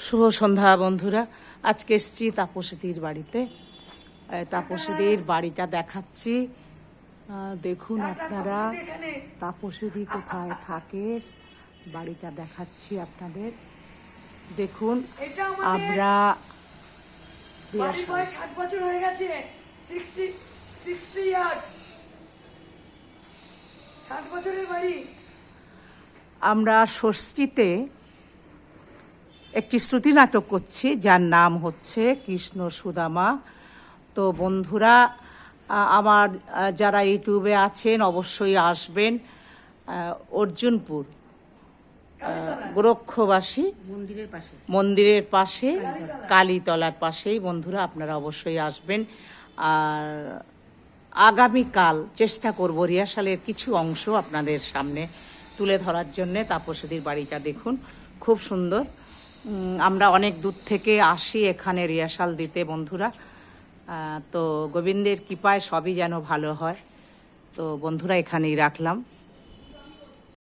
শুভ সন্ধ্যা বন্ধুরা। আজকে এসেছি তাপসীদির বাড়িতে। তাপসীদির বাড়িটা দেখাচ্ছি। দেখুন আপনারা তাপসীদি কোথায় থাকে, বাড়িটা দেখাচ্ছি আপনাদের। দেখুন আমরা 60 বছর হয়ে গেছে, 60 ইয়ার, 60 বছরের বাড়ি। আমরা ষষ্ঠীতে একটি শ্রুতি নাটক করছি যার নাম হচ্ছে কৃষ্ণ সুদামা। তো বন্ধুরা, আমার যারা ইউটিউবে আছেন অবশ্যই আসবেন। অর্জুনপুর গোরক্ষবাসী মন্দিরের পাশে কালীতলার পাশেই বন্ধুরা আপনারা অবশ্যই আসবেন। আর আগামীকাল চেষ্টা করব রিহার্সালের কিছু অংশ আপনাদের সামনে তুলে ধরার জন্যে। তাপসীদির বাড়িটা দেখুন, খুব সুন্দর। আমরা অনেক দূর থেকে আসি এখানে রিহার্সাল দিতে বন্ধুরা। তো গোবিন্দের কৃপায় সবই যেন ভালো হয়। তো বন্ধুরা এখানেই রাখলাম।